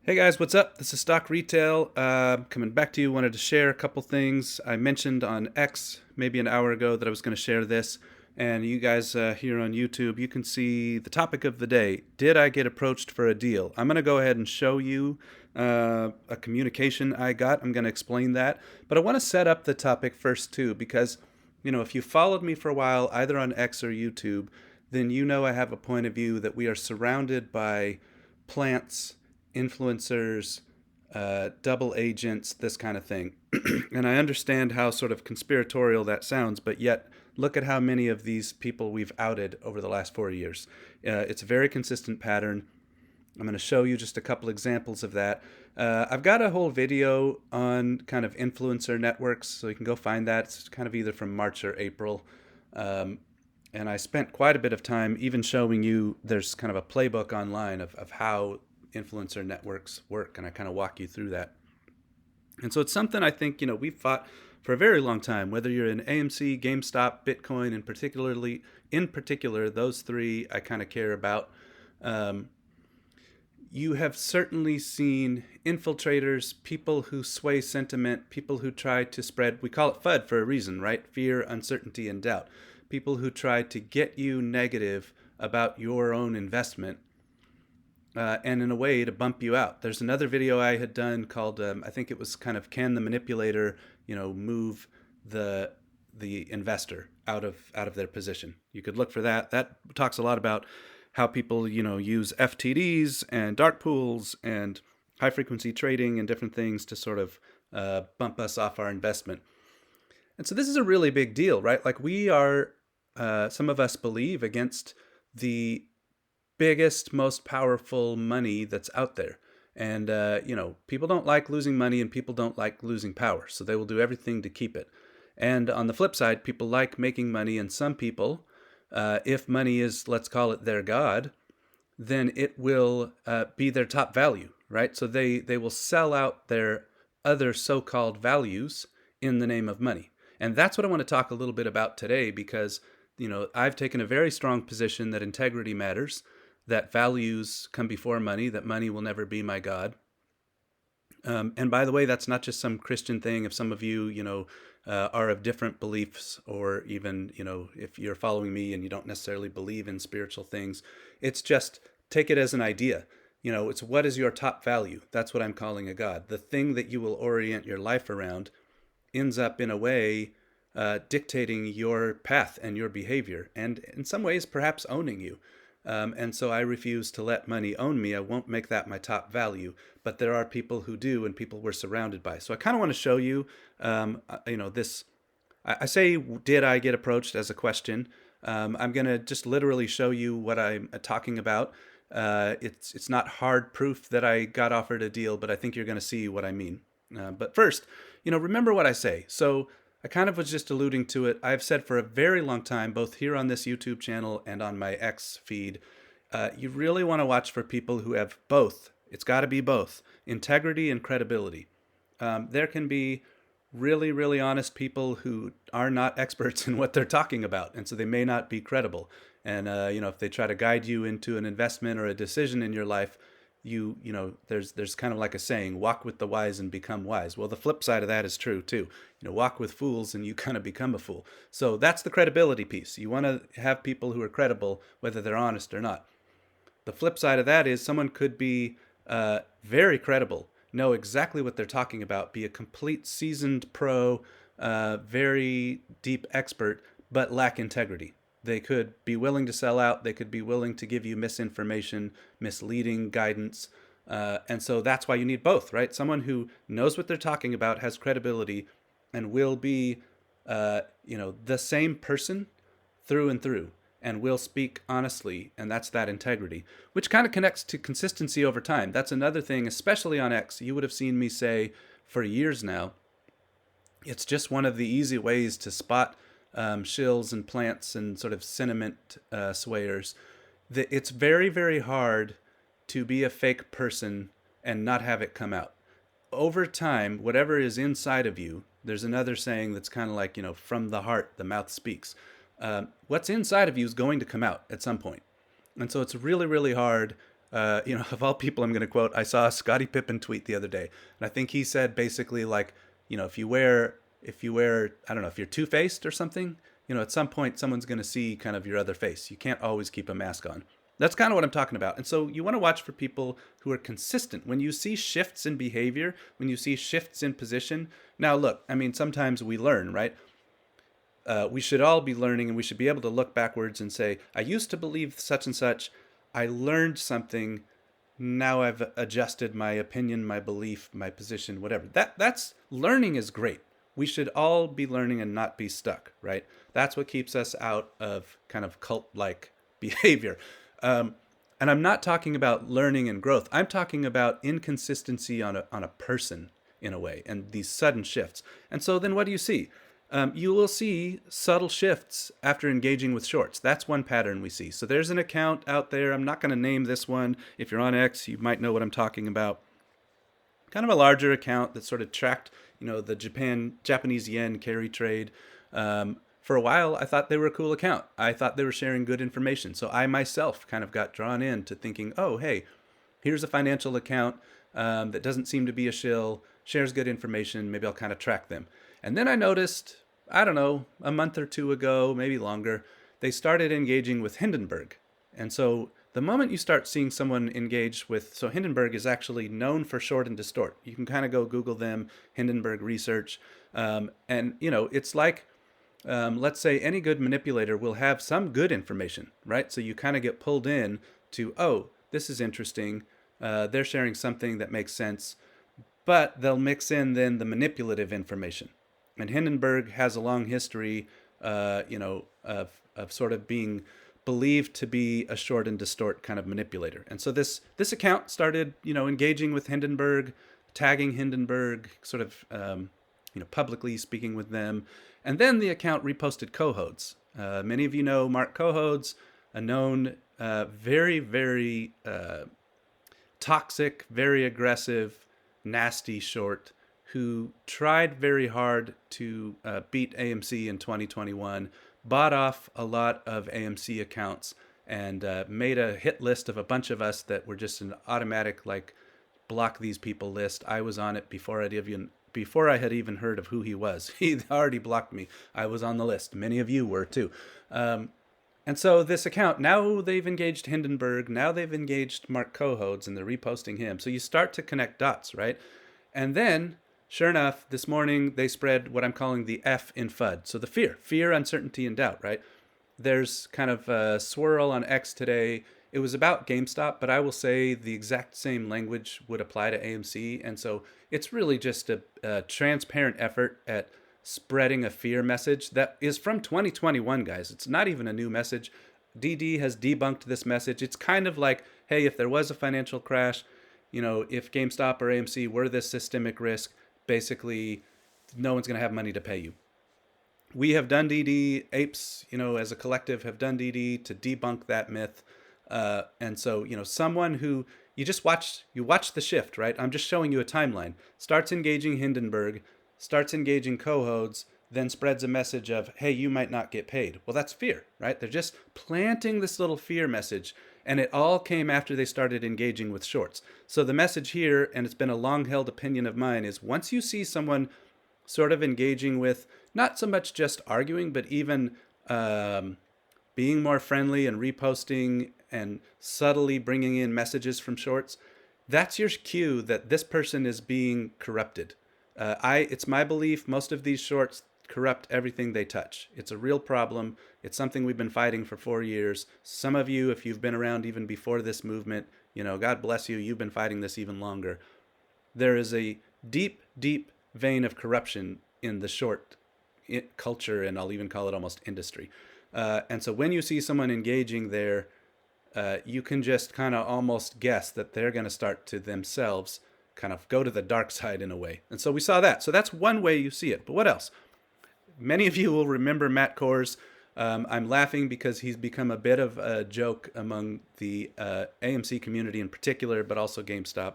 Hey guys, what's up? This is Stock Retail. Coming back to you, wanted to share a couple things. I mentioned on X maybe an hour ago that I was going to share this, and you guys here on YouTube, you can see the topic of the day. Did I get approached for a deal? I'm going to go ahead and show you a communication I got. I'm going to explain that, but I want to set up the topic first too, because if you followed me for a while, either on X or YouTube, then you know I have a point of view that we are surrounded by plants, influencers, double agents, this kind of thing. And I understand how sort of conspiratorial that sounds, but yet look at how many of these people we've outed over the last 4 years. It's a very consistent pattern. I'm going to show you just a couple examples of that. I've got a whole video on kind of influencer networks, so you can go find that. It's kind of either from March or April. And I spent quite a bit of time even showing you there's kind of a playbook online of how influencer networks work, and I kind of walk you through that. And so it's something I think, we've fought for a very long time, whether you're in AMC, GameStop, Bitcoin, and in particular, those three I kind of care about. You have certainly seen infiltrators, people who sway sentiment, people who try to spread, we call it FUD for a reason, right? Fear, uncertainty, and doubt. People who try to get you negative about your own investment, and in a way to bump you out. There's another video I had done called, I think it was kind of, can the manipulator, move the investor out of their position. You could look for that. That talks a lot about how people, use FTDs and dark pools and high frequency trading and different things to sort of bump us off our investment. And so this is a really big deal, right? Like we are, some of us believe, against the biggest, most powerful money that's out there. And, people don't like losing money and people don't like losing power. So they will do everything to keep it. And on the flip side, people like making money. And some people, if money is, let's call it their God, then it will be their top value, right? So they will sell out their other so-called values in the name of money. And that's what I want to talk a little bit about today, because, I've taken a very strong position that integrity matters, that values come before money, that money will never be my God. And by the way, that's not just some Christian thing. If some of you, are of different beliefs, or even, if you're following me and you don't necessarily believe in spiritual things, it's just take it as an idea. It's what is your top value? That's what I'm calling a God. The thing that you will orient your life around ends up in a way dictating your path and your behavior, and in some ways perhaps owning you. And so I refuse to let money own me. I won't make that my top value. But there are people who do, and people we're surrounded by. So I kind of want to show you, this. I say, did I get approached as a question? I'm going to just literally show you what I'm talking about. It's not hard proof that I got offered a deal, but I think you're going to see what I mean. But first, remember what I say. So I kind of was just alluding to it. I've said for a very long time, both here on this YouTube channel and on my X feed, you really want to watch for people who have both. It's got to be both integrity and credibility. There can be really, really honest people who are not experts in what they're talking about, and so they may not be credible. And if they try to guide you into an investment or a decision in your life, there's kind of like a saying, walk with the wise and become wise. Well, the flip side of that is true too. Walk with fools and you kind of become a fool. So that's the credibility piece. You want to have people who are credible, whether they're honest or not. The flip side of that is someone could be very credible, know exactly what they're talking about, be a complete seasoned pro, very deep expert, but lack integrity. They could be willing to sell out. They could be willing to give you misinformation, misleading guidance. And so that's why you need both, right? Someone who knows what they're talking about, has credibility, and will be, the same person through and through, and will speak honestly. And that's that integrity, which kind of connects to consistency over time. That's another thing, especially on X. You would have seen me say for years now, it's just one of the easy ways to spot shills and plants and sort of sentiment swayers. It's very, very hard to be a fake person and not have it come out. Over time, whatever is inside of you, there's another saying that's kind of like, from the heart, the mouth speaks. What's inside of you is going to come out at some point. And so it's really, really hard Of all people, I'm going to quote. I saw a Scottie Pippen tweet the other day, and I think he said basically like, if you wear, I don't know, if you're two-faced or something, at some point someone's going to see kind of your other face. You can't always keep a mask on. That's kind of what I'm talking about. And so you want to watch for people who are consistent. When you see shifts in behavior, when you see shifts in position. Now, look, I mean, sometimes we learn, right? We should all be learning, and we should be able to look backwards and say, I used to believe such and such. I learned something. Now I've adjusted my opinion, my belief, my position, whatever. That's learning is great. We should all be learning and not be stuck, right? That's what keeps us out of kind of cult-like behavior. And I'm not talking about learning and growth. I'm talking about inconsistency on a person in a way, and these sudden shifts. And so then what do you see? You will see subtle shifts after engaging with shorts. That's one pattern we see. So there's an account out there. I'm not going to name this one. If you're on X, you might know what I'm talking about. Kind of a larger account that sort of tracked, the Japanese yen carry trade. For a while, I thought they were a cool account. I thought they were sharing good information. So I myself kind of got drawn into thinking, oh, hey, here's a financial account that doesn't seem to be a shill, shares good information. Maybe I'll kind of track them. And then I noticed, I don't know, a month or two ago, maybe longer, they started engaging with Hindenburg. And so the moment you start seeing someone engage with, so Hindenburg is actually known for short and distort. You can kind of go Google them, Hindenburg research. It's like, let's say any good manipulator will have some good information, right? So you kind of get pulled in to, oh, this is interesting. They're sharing something that makes sense, but they'll mix in then the manipulative information. And Hindenburg has a long history, of sort of being believed to be a short and distort kind of manipulator. And so this account started, engaging with Hindenburg, tagging Hindenburg, sort of, publicly speaking with them. And then the account reposted Cohodes. Many of you know Mark Cohodes, a known, very, very toxic, very aggressive, nasty short who tried very hard to beat AMC in 2021, bought off a lot of AMC accounts, and made a hit list of a bunch of us that were just an automatic, like, block these people list. I was on it before I had even heard of who he was. He already blocked me. I was on the list. Many of you were too. And so this account, now they've engaged Hindenburg, now they've engaged Mark Cohodes, and they're reposting him. So you start to connect dots, right? And then, sure enough, this morning they spread what I'm calling the F in FUD. So the fear, uncertainty, and doubt, right? There's kind of a swirl on X today. It was about GameStop, but I will say the exact same language would apply to AMC. And so it's really just a transparent effort at spreading a fear message that is from 2021, guys. It's not even a new message. DD has debunked this message. It's kind of like, hey, if there was a financial crash, if GameStop or AMC were this systemic risk, basically no one's going to have money to pay you. We have done DD, apes, as a collective have done DD to debunk that myth. And so, someone who you watch the shift, right? I'm just showing you a timeline. Starts engaging Hindenburg, starts engaging Cohodes, then spreads a message of, hey, you might not get paid. Well, that's fear, right? They're just planting this little fear message. And it all came after they started engaging with shorts. So the message here, and it's been a long-held opinion of mine, is once you see someone sort of engaging with, not so much just arguing, but even being more friendly and reposting and subtly bringing in messages from shorts, that's your cue that this person is being corrupted. It's my belief most of these shorts corrupt everything they touch. It's a real problem. It's something we've been fighting for 4 years. Some of you, if you've been around even before this movement, God bless you, you've been fighting this even longer. There is a deep, deep vein of corruption in the short culture, and I'll even call it almost industry. And so when you see someone engaging there, you can just kind of almost guess that they're going to start to themselves kind of go to the dark side in a way. And so we saw that. So that's one way you see it. But what else? Many of you will remember Matt Kors. I'm laughing because he's become a bit of a joke among the AMC community in particular, but also GameStop.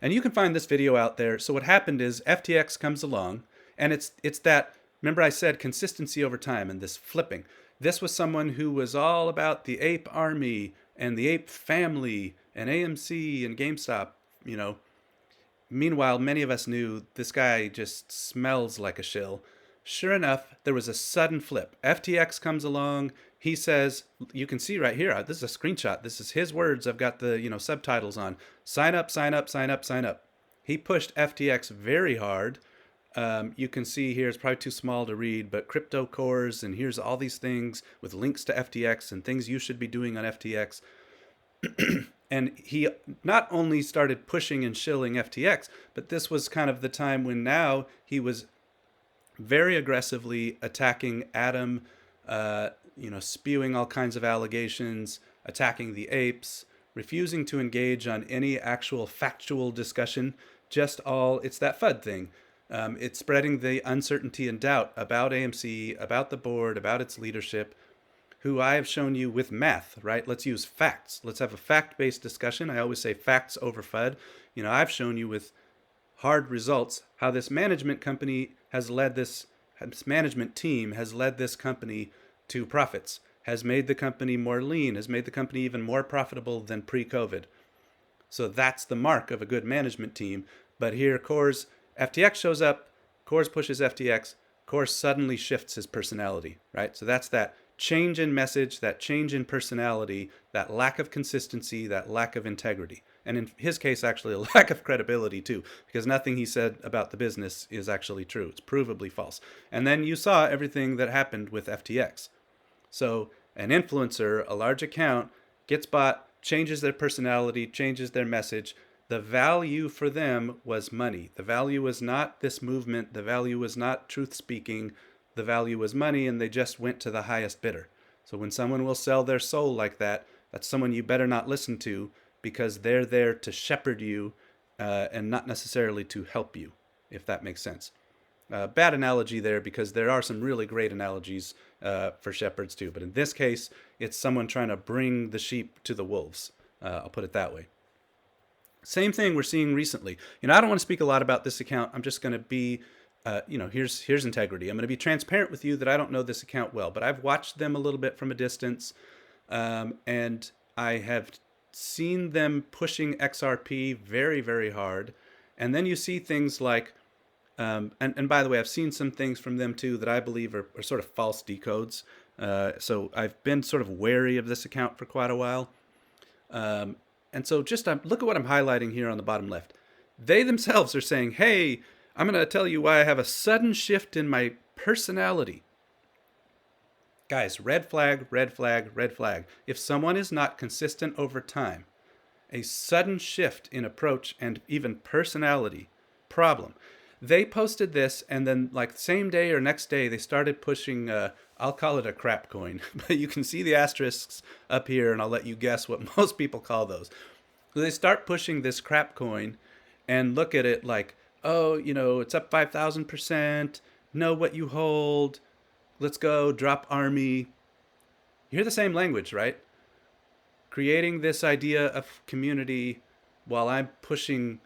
And you can find this video out there. So what happened is FTX comes along, and it's that, remember I said consistency over time and this flipping. This was someone who was all about the ape army, and the ape family and AMC and GameStop, you know. Meanwhile, many of us knew this guy just smells like a shill. Sure enough, there was a sudden flip. FTX comes along. He says, you can see right here, this is a screenshot. This is his words. I've got the, subtitles on. Sign up, sign up, sign up, sign up. He pushed FTX very hard. You can see here, it's probably too small to read, but crypto cores, and here's all these things with links to FTX and things you should be doing on FTX. And he not only started pushing and shilling FTX, but this was kind of the time when now he was very aggressively attacking Adam, spewing all kinds of allegations, attacking the apes, refusing to engage on any actual factual discussion, it's that FUD thing. It's spreading the uncertainty and doubt about AMC, about the board, about its leadership, who I have shown you with math, right? Let's use facts. Let's have a fact-based discussion. I always say facts over FUD. I've shown you with hard results how this management company has led this management team has led this company to profits, has made the company more lean, has made the company even more profitable than pre-COVID. So that's the mark of a good management team. But here, FTX shows up, Coors pushes FTX, Coors suddenly shifts his personality, right? So that's that change in message, that change in personality, that lack of consistency, that lack of integrity. And in his case, actually a lack of credibility too, because nothing he said about the business is actually true. It's provably false. And then you saw everything that happened with FTX. So an influencer, a large account, gets bought, changes their personality, changes their message. The value for them was money. The value was not this movement. The value was not truth speaking. The value was money, and they just went to the highest bidder. So when someone will sell their soul like that, that's someone you better not listen to, because they're there to shepherd you and not necessarily to help you, if that makes sense. Bad analogy there, because there are some really great analogies for shepherds too. But in this case, it's someone trying to bring the sheep to the wolves. I'll put it that way. Same thing we're seeing recently. I don't want to speak a lot about this account. I'm just going to be, here's integrity. I'm going to be transparent with you that I don't know this account well, but I've watched them a little bit from a distance, and I have seen them pushing XRP very, very hard. And then you see things like, and by the way, I've seen some things from them too that I believe are sort of false decodes. So I've been sort of wary of this account for quite a while. And so just look at what I'm highlighting here on the bottom left. They themselves are saying, hey, I'm going to tell you why I have a sudden shift in my personality. Guys, red flag, red flag, red flag. If someone is not consistent over time, a sudden shift in approach and even personality, problem. They posted this, and then like the same day or next day, they started pushing, I'll call it a crap coin, but you can see the asterisks up here, and I'll let you guess what most people call those. So they start pushing this crap coin and look at it like, oh, it's up 5,000%, know what you hold, let's go, drop army. You hear the same language, right? Creating this idea of community while I'm pushing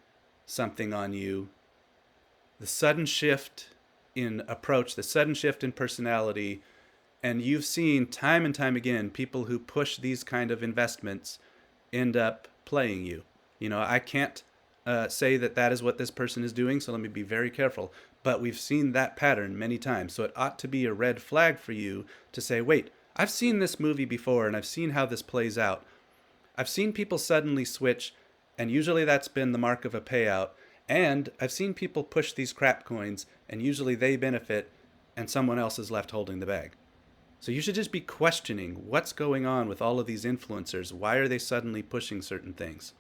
something on you. The sudden shift in approach, the sudden shift in personality, and you've seen time and time again people who push these kind of investments end up playing you. I can't say that is what this person is doing, so let me be very careful. But we've seen that pattern many times, so it ought to be a red flag for you to say, wait, I've seen this movie before, and I've seen how this plays out. I've seen people suddenly switch, and usually that's been the mark of a payout. And I've seen people push these crap coins, and usually they benefit, and someone else is left holding the bag. So you should just be questioning what's going on with all of these influencers. Why are they suddenly pushing certain things?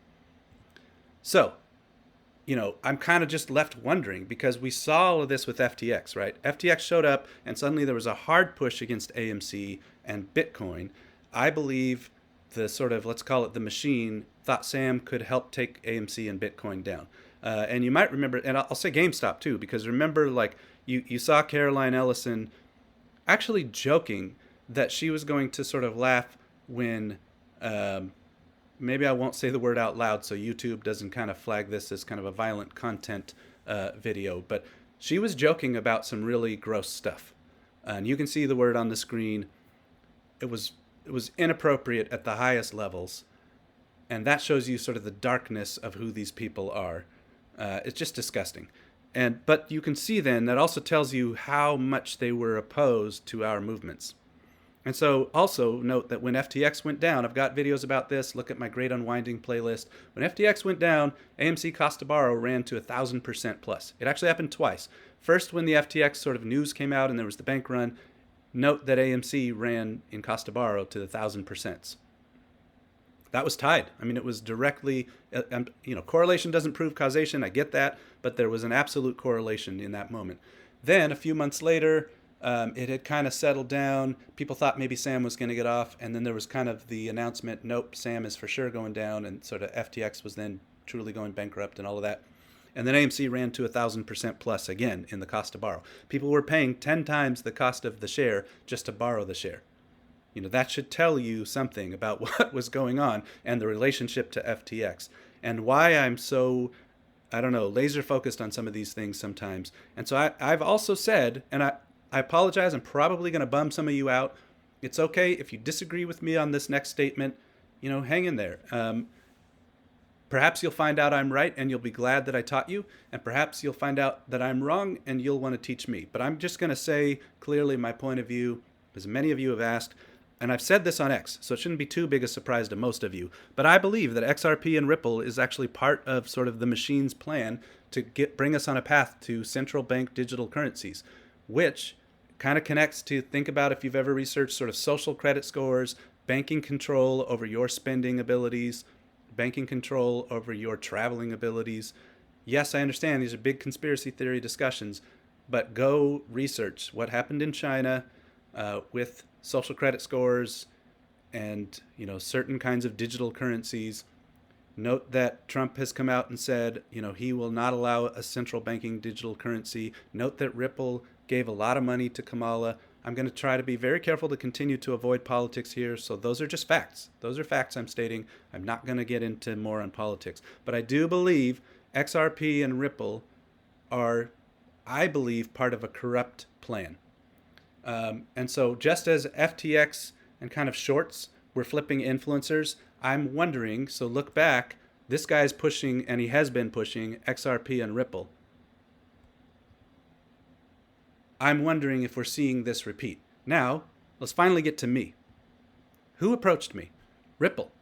So, I'm kind of just left wondering, because we saw all of this with FTX, right? FTX showed up, and suddenly there was a hard push against AMC and Bitcoin. I believe the sort of, let's call it the machine, thought Sam could help take AMC and Bitcoin down. And you might remember, and I'll say GameStop too, because remember, like, you saw Caroline Ellison actually joking that she was going to sort of laugh when, maybe I won't say the word out loud so YouTube doesn't kind of flag this as kind of a violent content video, but she was joking about some really gross stuff. And you can see the word on the screen. It was It was inappropriate at the highest levels. And that shows you sort of the darkness of who these people are. It's just disgusting. But you can see then that also tells you how much they were opposed to our movements. And so also note that when FTX went down, I've got videos about this. Look at my Great Unwinding playlist. When FTX went down, AMC cost to borrow ran to 1,000% plus. It actually happened twice. First, when the FTX sort of news came out and there was the bank run, note that AMC ran in cost to borrow to the 1,000%. That was tied. I mean, it was directly, correlation doesn't prove causation. I get that, but there was an absolute correlation in that moment. Then a few months later, it had kind of settled down. People thought maybe Sam was going to get off, and then there was kind of the announcement, nope, Sam is for sure going down, and sort of FTX was then truly going bankrupt and all of that. And then AMC ran to 1,000% plus again in the cost to borrow. People were paying 10 times the cost of the share just to borrow the share. That should tell you something about what was going on and the relationship to FTX and why I'm so, laser focused on some of these things sometimes. And so I've also said, and I apologize, I'm probably going to bum some of you out. It's okay if you disagree with me on this next statement, hang in there. Perhaps you'll find out I'm right and you'll be glad that I taught you, and perhaps you'll find out that I'm wrong and you'll want to teach me. But I'm just going to say clearly my point of view, as many of you have asked, and I've said this on X, so it shouldn't be too big a surprise to most of you, but I believe that XRP and Ripple is actually part of sort of the machine's plan to bring us on a path to central bank digital currencies, which kind of connects to think about if you've ever researched sort of social credit scores, banking control over your spending abilities, banking control over your traveling abilities. Yes, I understand these are big conspiracy theory discussions, but go research what happened in China with social credit scores and certain kinds of digital currencies. Note that Trump has come out and said he will not allow a central banking digital currency. Note that Ripple gave a lot of money to Kamala. I'm going to try to be very careful to continue to avoid politics here. So those are just facts. Those are facts I'm stating. I'm not going to get into more on politics. But I do believe XRP and Ripple are, I believe, part of a corrupt plan. And so just as FTX and kind of shorts were flipping influencers, I'm wondering, so look back, this guy's pushing, and he has been pushing, XRP and Ripple. I'm wondering if we're seeing this repeat. Now, let's finally get to me. Who approached me? Ripple.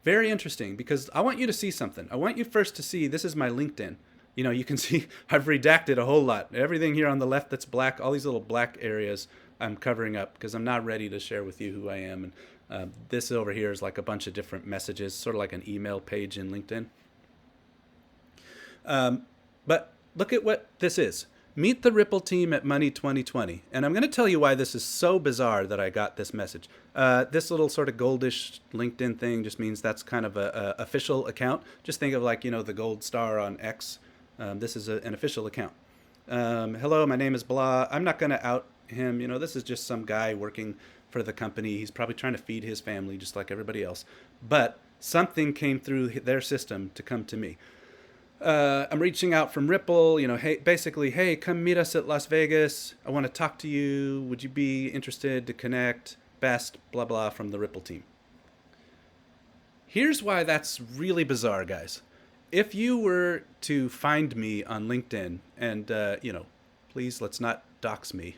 Very interesting, because I want you to see something. I want you first to see, this is my LinkedIn. You can see I've redacted a whole lot. Everything here on the left that's black, all these little black areas I'm covering up because I'm not ready to share with you who I am. And this over here is like a bunch of different messages, sort of like an email page in LinkedIn. But look at what this is. Meet the Ripple team at Money 2020. And I'm going to tell you why this is so bizarre that I got this message. This little sort of goldish LinkedIn thing just means that's kind of a official account. Just think of like, the gold star on X. This is an official account. Hello, my name is blah. I'm not going to out him. This is just some guy working for the company. He's probably trying to feed his family just like everybody else. But something came through their system to come to me. I'm reaching out from Ripple, hey, come meet us at Las Vegas. I want to talk to you. Would you be interested to connect? Best, blah, blah, from the Ripple team. Here's why that's really bizarre, guys. If you were to find me on LinkedIn and, please let's not dox me.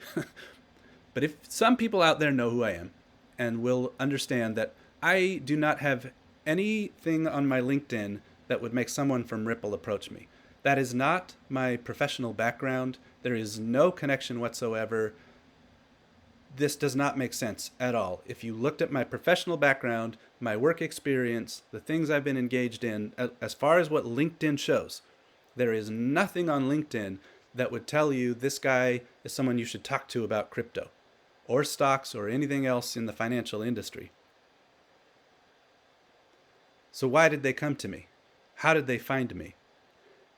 But if some people out there know who I am and will understand that I do not have anything on my LinkedIn that would make someone from Ripple approach me. That is not my professional background. There is no connection whatsoever. This does not make sense at all. If you looked at my professional background, my work experience, the things I've been engaged in, as far as what LinkedIn shows, there is nothing on LinkedIn that would tell you this guy is someone you should talk to about crypto or stocks or anything else in the financial industry. So why did they come to me? How did they find me?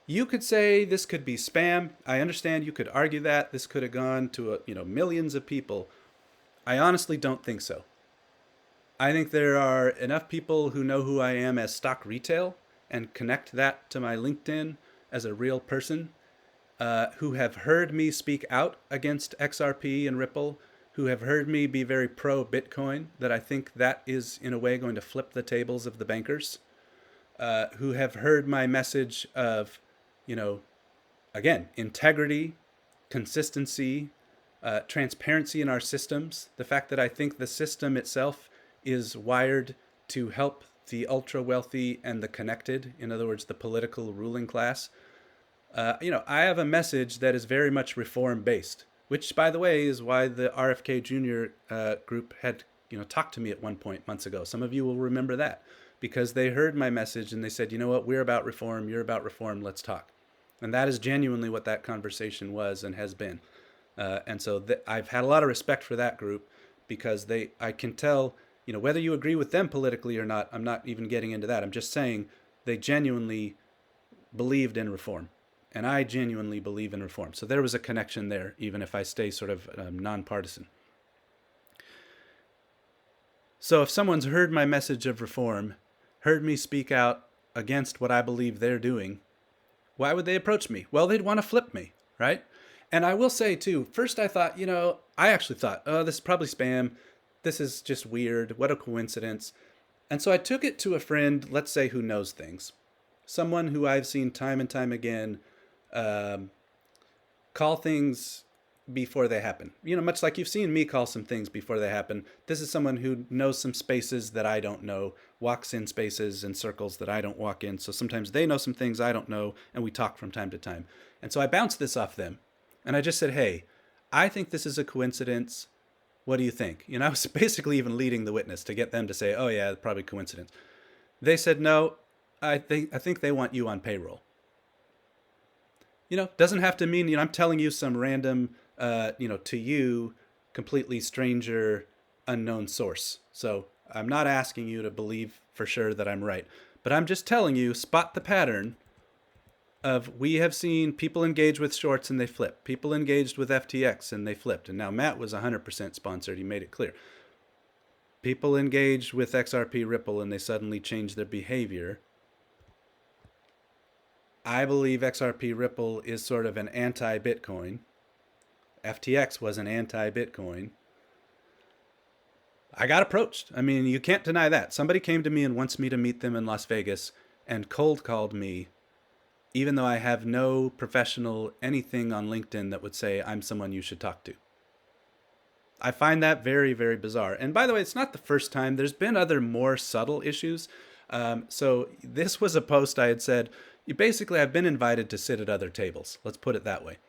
You could say this could be spam. I understand you could argue that. This could have gone to millions of people. I honestly don't think so. I think there are enough people who know who I am as stock retail and connect that to my LinkedIn as a real person who have heard me speak out against XRP and Ripple, who have heard me be very pro Bitcoin, that I think that is in a way going to flip the tables of the bankers, who have heard my message of, you know, again, integrity, consistency, transparency in our systems. The fact that I think the system itself is wired to help the ultra wealthy and the connected, in other words, the political ruling class. I have a message that is very much reform based, which, by the way, is why the RFK Jr. Group had talked to me at one point months ago. Some of you will remember that because they heard my message and they said, you know what, we're about reform, you're about reform, let's talk. And that is genuinely what that conversation was and has been. And so I've had a lot of respect for that group because I can tell, whether you agree with them politically or not, I'm not even getting into that. I'm just saying they genuinely believed in reform. And I genuinely believe in reform. So there was a connection there, even if I stay sort of nonpartisan. So if someone's heard my message of reform, heard me speak out against what I believe they're doing, why would they approach me? Well, they'd want to flip me, right? And I will say, too, first I thought, I actually thought, oh, this is probably spam. This is just weird. What a coincidence. And so I took it to a friend, let's say, who knows things. Someone who I've seen time and time again call things before they happen. Much like you've seen me call some things before they happen. This is someone who knows some spaces that I don't know, walks in spaces and circles that I don't walk in. So sometimes they know some things I don't know, and we talk from time to time. And so I bounced this off them. And I just said, hey, I think this is a coincidence. What do you think? I was basically even leading the witness to get them to say, oh, yeah, probably coincidence. They said, no, I think they want you on payroll. Doesn't have to mean, I'm telling you some random, to you, completely stranger, unknown source. So I'm not asking you to believe for sure that I'm right. But I'm just telling you, spot the pattern of we have seen people engage with shorts and they flip. People engaged with FTX and they flipped. And now Matt was 100% sponsored. He made it clear. People engaged with XRP Ripple and they suddenly changed their behavior. I believe XRP Ripple is sort of an anti-Bitcoin. FTX was an anti-Bitcoin. I got approached. I mean, you can't deny that. Somebody came to me and wants me to meet them in Las Vegas and cold called me, even though I have no professional anything on LinkedIn that would say I'm someone you should talk to. I find that very, very bizarre. And by the way, it's not the first time. There's been other more subtle issues. So this was a post I had said, basically, I've been invited to sit at other tables. Let's put it that way.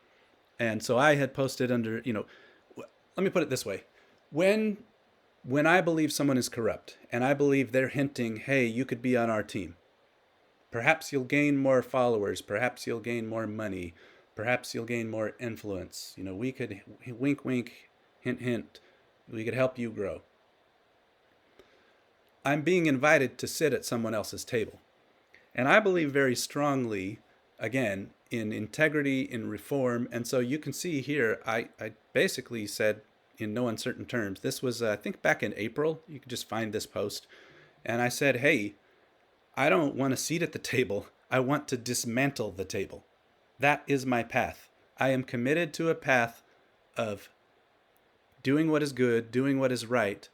And so I had posted under, let me put it this way. When I believe someone is corrupt and I believe they're hinting, hey, you could be on our team. Perhaps you'll gain more followers. Perhaps you'll gain more money. Perhaps you'll gain more influence. We could, wink, wink, hint, hint. We could help you grow. I'm being invited to sit at someone else's table. And I believe very strongly, again, in integrity, in reform. And so you can see here, I basically said in no uncertain terms, this was, I think, back in April. You can just find this post. And I said, hey, I don't want a seat at the table. I want to dismantle the table. That is my path. I am committed to a path of doing what is good, doing what is right.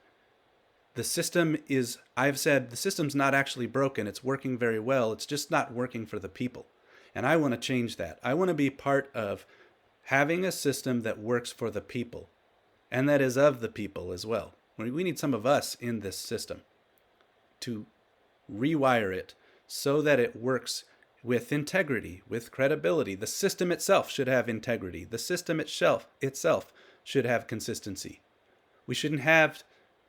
The system is, I've said, the system's not actually broken. It's working very well. It's just not working for the people. And I want to change that. I want to be part of having a system that works for the people and that is of the people as well. We need some of us in this system to rewire it so that it works with integrity, with credibility. The system itself should have integrity. The system itself should have consistency. We shouldn't have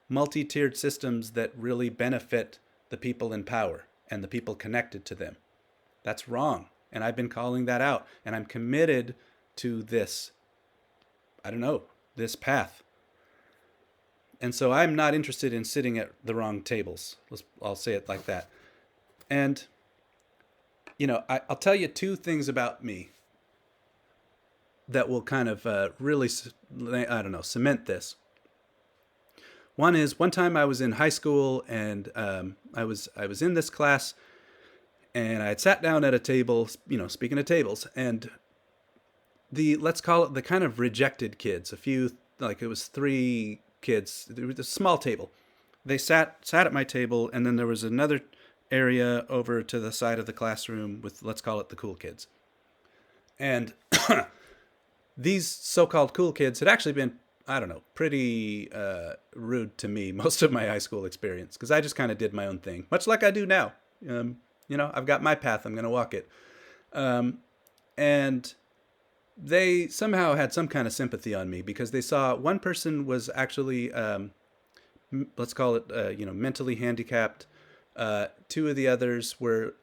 multi-tiered systems that really benefit the people in power and the people connected to them. That's wrong. And I've been calling that out. And I'm committed to this, this path. And so I'm not interested in sitting at the wrong tables. I'll say it like that. And, I'll tell you two things about me that will kind of really, cement this. One is, one time I was in high school and I was in this class and I had sat down at a table, speaking of tables, and let's call it the kind of rejected kids, a few like it was three kids. There was a small table. They sat at my table, and then there was another area over to the side of the classroom with, let's call it, the cool kids. And these so-called cool kids had actually been, I don't know, pretty rude to me most of my high school experience, because I just kind of did my own thing, much like I do now. I've got my path. I'm going to walk it. And they somehow had some kind of sympathy on me because they saw one person was actually, let's call it, mentally handicapped. Two of the others were,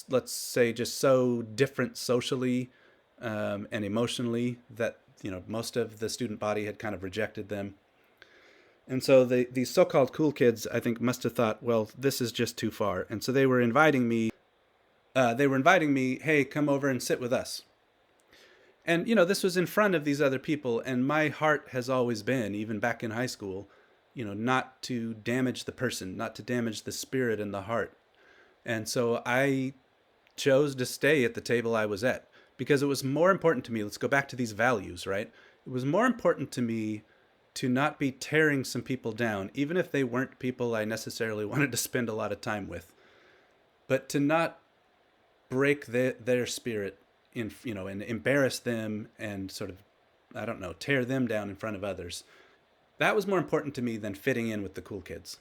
let's say, just so different socially and emotionally that most of the student body had kind of rejected them. And so these so-called cool kids, I think, must have thought, well, this is just too far. And so they were inviting me. Hey, come over and sit with us. And this was in front of these other people, and my heart has always been, even back in high school, not to damage the person, not to damage the spirit and the heart. And so I chose to stay at the table I was at because it was more important to me. Let's go back to these values, right? It was more important to me to not be tearing some people down, even if they weren't people I necessarily wanted to spend a lot of time with, but to not break their spirit and embarrass them and sort of, I don't know, tear them down in front of others. That was more important to me than fitting in with the cool kids.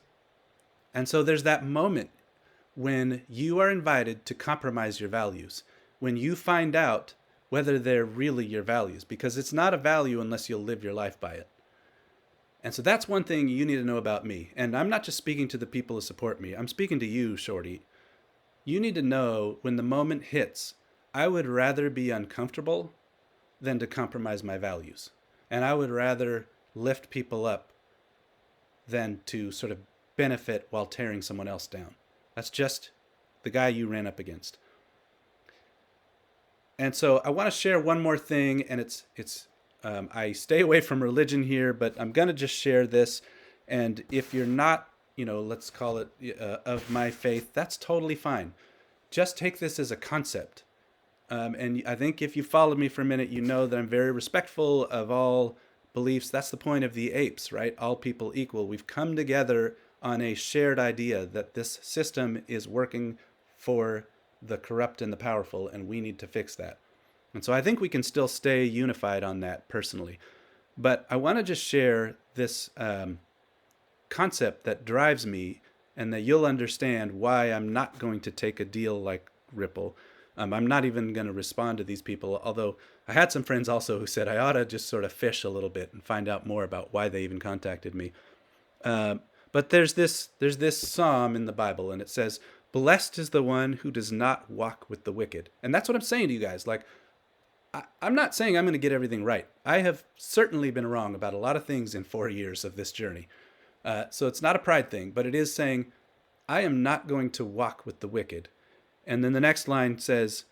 And so there's that moment when you are invited to compromise your values, when you find out whether they're really your values, because it's not a value unless you'll live your life by it. And so that's one thing you need to know about me. And I'm not just speaking to the people who support me. I'm speaking to you, Shorty. You need to know when the moment hits, I would rather be uncomfortable than to compromise my values. And I would rather lift people up than to sort of benefit while tearing someone else down. That's just the guy you ran up against. And so I want to share one more thing, and it's I stay away from religion here, but I'm going to just share this. And if you're not, let's call it of my faith, that's totally fine. Just take this as a concept. And I think if you followed me for a minute, you know that I'm very respectful of all beliefs. That's the point of the apes, right? All people equal. We've come together on a shared idea that this system is working for the corrupt and the powerful, and we need to fix that. And so I think we can still stay unified on that personally. But I want to just share this concept that drives me, and that you'll understand why I'm not going to take a deal like Ripple. I'm not even going to respond to these people, although I had some friends also who said I ought to just sort of fish a little bit and find out more about why they even contacted me. But there's this psalm in the Bible, and it says, "Blessed is the one who does not walk with the wicked." And that's what I'm saying to you guys. Like, I'm not saying I'm going to get everything right. I have certainly been wrong about a lot of things in 4 years of this journey. So it's not a pride thing, but it is saying, I am not going to walk with the wicked. And then the next line says,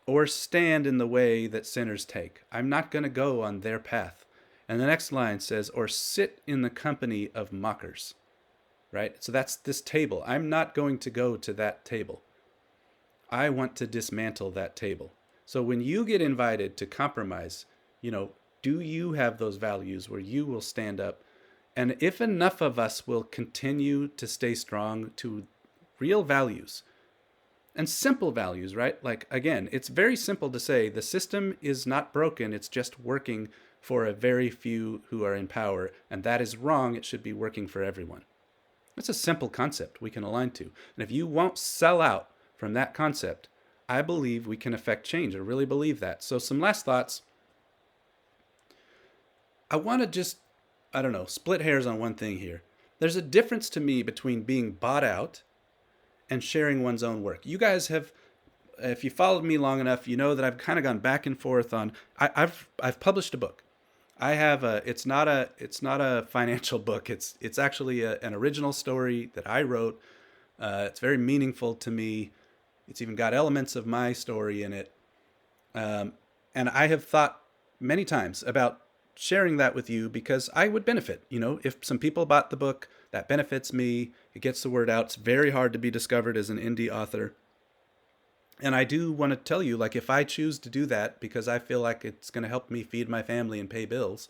or stand in the way that sinners take. I'm not going to go on their path. And the next line says, or sit in the company of mockers. Right? So that's this table. I'm not going to go to that table. I want to dismantle that table. So when you get invited to compromise, do you have those values where you will stand up? And if enough of us will continue to stay strong to real values and simple values, right? Like, again, it's very simple to say the system is not broken. It's just working for a very few who are in power. And that is wrong. It should be working for everyone. It's a simple concept we can align to. And if you won't sell out from that concept, I believe we can affect change. I really believe that. So some last thoughts. I want to just, split hairs on one thing here. There's a difference to me between being bought out and sharing one's own work. You guys have, if you followed me long enough, you know that I've kind of gone back and forth on, I've published a book. I have it's not a financial book. It's actually an original story that I wrote. It's very meaningful to me. It's even got elements of my story in it. And I have thought many times about sharing that with you because I would benefit. If some people bought the book, that benefits me. It gets the word out. It's very hard to be discovered as an indie author. And I do want to tell you, like, if I choose to do that because I feel like it's going to help me feed my family and pay bills,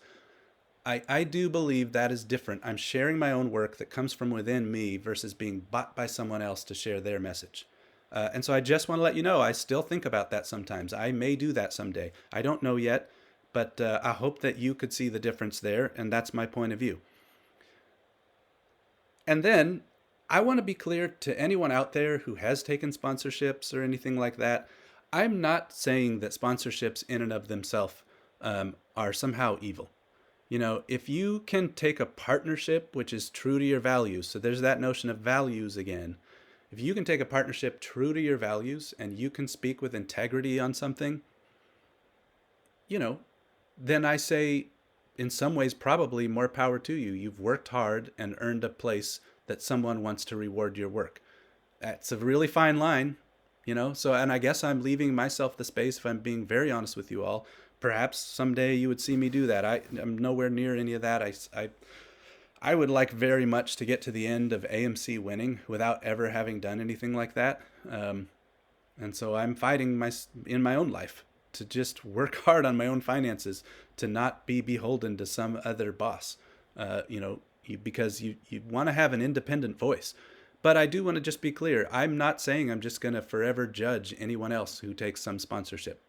I do believe that is different. I'm sharing my own work that comes from within me versus being bought by someone else to share their message. And so I just want to let you know, I still think about that sometimes. I may do that someday. I don't know yet, but I hope that you could see the difference there, and that's my point of view. And then I want to be clear to anyone out there who has taken sponsorships or anything like that. I'm not saying that sponsorships in and of themselves are somehow evil. You know, if you can take a partnership which is true to your values, so there's that notion of values again. If you can take a partnership true to your values and you can speak with integrity on something, you know, then I say, in some ways, probably more power to you. You've worked hard and earned a place that someone wants to reward your work. That's a really fine line, you know? So, and I guess I'm leaving myself the space, if I'm being very honest with you all. Perhaps someday you would see me do that. I'm nowhere near any of that. I would like very much to get to the end of AMC winning without ever having done anything like that. And so I'm fighting in my own life to just work hard on my own finances, to not be beholden to some other boss, because you want to have an independent voice. But I do want to just be clear. I'm not saying I'm just going to forever judge anyone else who takes some sponsorship.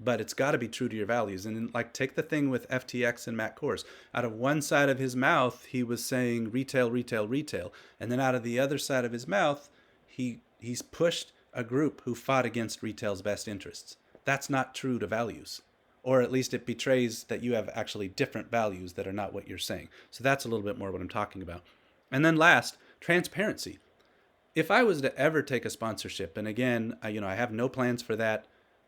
But it's got to be true to your values. And like, take the thing with FTX and Matt Kors. Out of one side of his mouth, he was saying retail, retail, retail. And then out of the other side of his mouth, he's pushed a group who fought against retail's best interests. That's not true to values. Or at least it betrays that you have actually different values that are not what you're saying. So that's a little bit more what I'm talking about. And then last, transparency. If I was to ever take a sponsorship, and again, I have no plans for that.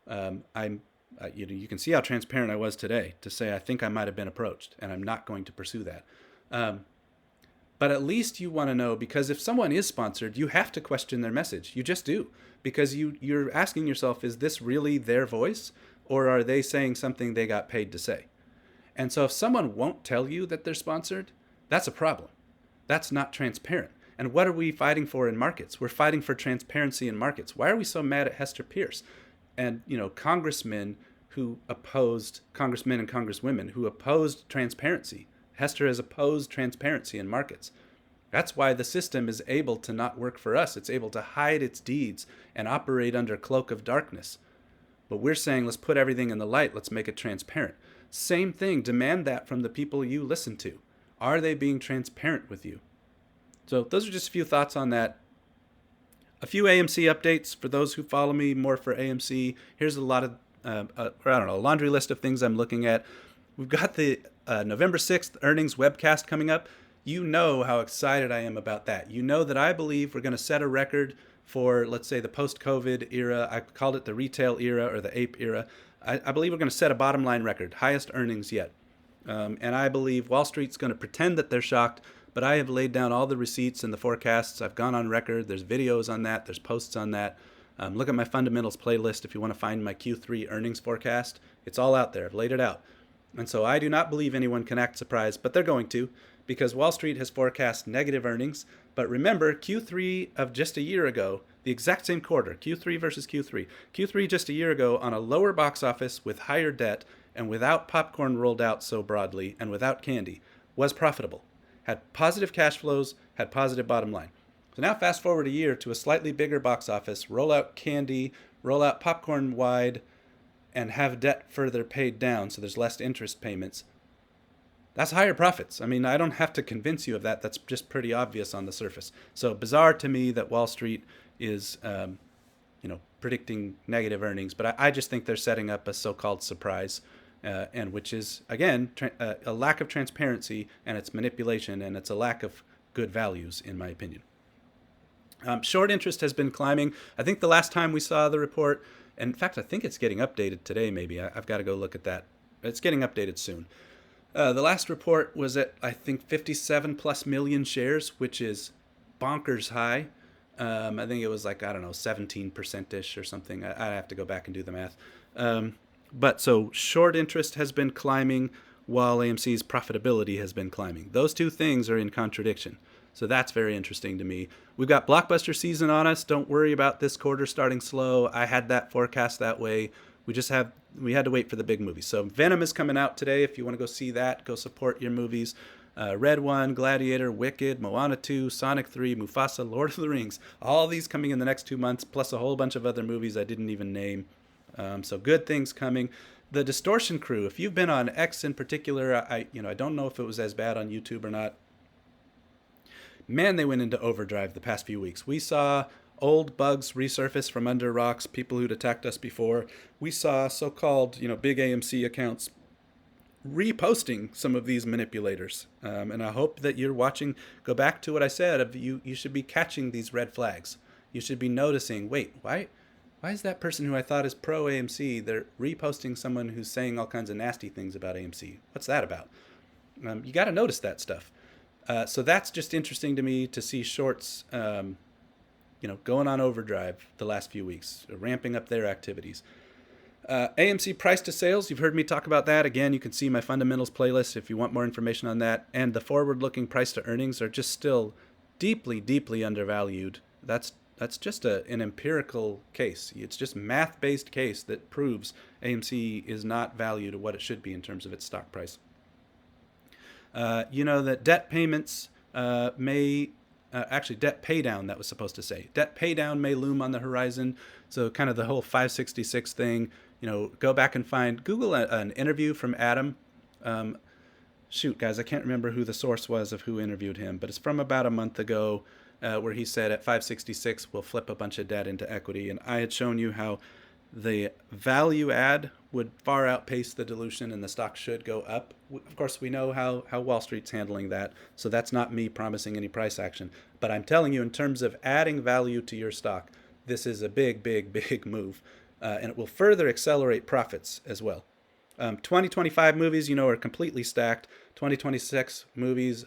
You can see how transparent I was today to say I think I might have been approached, and I'm not going to pursue that. But at least you want to know, because if someone is sponsored, you have to question their message. You just do, because you're asking yourself, is this really their voice, or are they saying something they got paid to say? And so if someone won't tell you that they're sponsored, that's a problem. That's not transparent. And what are we fighting for in markets? We're fighting for transparency in markets. Why are we so mad at Hester Pierce? And, congressmen and congresswomen who opposed transparency. Hester has opposed transparency in markets. That's why the system is able to not work for us. It's able to hide its deeds and operate under cloak of darkness. But we're saying, let's put everything in the light. Let's make it transparent. Same thing. Demand that from the people you listen to. Are they being transparent with you? So those are just a few thoughts on that. A few AMC updates for those who follow me more for AMC. Here's a lot of, a laundry list of things I'm looking at. We've got the November 6th earnings webcast coming up. You know how excited I am about that. You know that I believe we're going to set a record for, let's say, the post-COVID era. I called it the retail era or the ape era. I believe we're going to set a bottom line record, highest earnings yet. And I believe Wall Street's going to pretend that they're shocked, but I have laid down all the receipts and the forecasts. I've gone on record. There's videos on that. There's posts on that. Look at my fundamentals playlist if you want to find my Q3 earnings forecast. It's all out there. I've laid it out. And so I do not believe anyone can act surprised, but they're going to, because Wall Street has forecast negative earnings. But remember, Q3 of just a year ago, the exact same quarter, Q3 versus Q3. Q3 just a year ago on a lower box office with higher debt and without popcorn rolled out so broadly and without candy, was profitable. Had positive cash flows, had positive bottom line. So now fast forward a year to a slightly bigger box office, roll out candy, roll out popcorn wide, and have debt further paid down so there's less interest payments. That's higher profits. I mean, I don't have to convince you of that. That's just pretty obvious on the surface. So bizarre to me that Wall Street is, predicting negative earnings. But I just think they're setting up a so-called surprise. And which is, again, a lack of transparency, and it's manipulation, and it's a lack of good values, in my opinion. Short interest has been climbing. I think the last time we saw the report, and in fact, I think it's getting updated today, maybe. I've got to go look at that. It's getting updated soon. The last report was at, I think, 57 plus million shares, which is bonkers high. I think it was 17%-ish or something. I have to go back and do the math. But so short interest has been climbing while AMC's profitability has been climbing. Those two things are in contradiction. So that's very interesting to me. We've got blockbuster season on us. Don't worry about this quarter starting slow. I had that forecast that way. We had to wait for the big movies. So Venom is coming out today. If you want to go see that, go support your movies. Red One, Gladiator, Wicked, Moana 2, Sonic 3, Mufasa, Lord of the Rings. All these coming in the next 2 months, plus a whole bunch of other movies I didn't even name. So good things coming. The Distortion Crew. If you've been on X in particular, I don't know if it was as bad on YouTube or not. Man, they went into overdrive the past few weeks. We saw old bugs resurface from under rocks, people who'd attacked us before. We saw so-called, big AMC accounts reposting some of these manipulators. And I hope that you're watching. Go back to what I said of you should be catching these red flags. You should be noticing, wait, why is that person who I thought is pro AMC, they're reposting someone who's saying all kinds of nasty things about AMC? What's that about? You got to notice that stuff. So that's just interesting to me to see shorts, going on overdrive the last few weeks, ramping up their activities. AMC price to sales, you've heard me talk about that. Again, you can see my fundamentals playlist if you want more information on that. And the forward-looking price to earnings are just still deeply, deeply undervalued. That's just an empirical case. It's just math-based case that proves AMC is not valued at what it should be in terms of its stock price. That debt payments debt pay down, that was supposed to say. Debt pay down may loom on the horizon. So kind of the whole 566 thing, go back and Google an interview from Adam. Shoot, guys, I can't remember who the source was of who interviewed him, but it's from about a month ago where he said at 566, we'll flip a bunch of debt into equity. And I had shown you how the value add would far outpace the dilution and the stock should go up. Of course, we know how Wall Street's handling that, so that's not me promising any price action. But I'm telling you, in terms of adding value to your stock, this is a big, big, big move, and it will further accelerate profits as well. 2025 movies, are completely stacked. 2026 movies,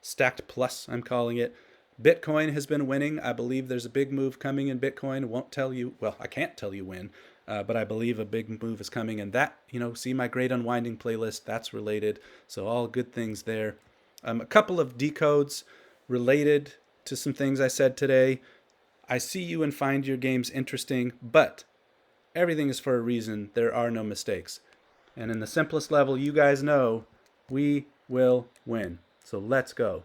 stacked plus, I'm calling it. Bitcoin has been winning. I believe there's a big move coming in Bitcoin. Won't tell you, I can't tell you when, but I believe a big move is coming. And that, see my Great Unwinding playlist, that's related. So all good things there. A couple of decodes related to some things I said today. I see you and find your games interesting, but everything is for a reason. There are no mistakes. And in the simplest level, you guys know we will win. So let's go.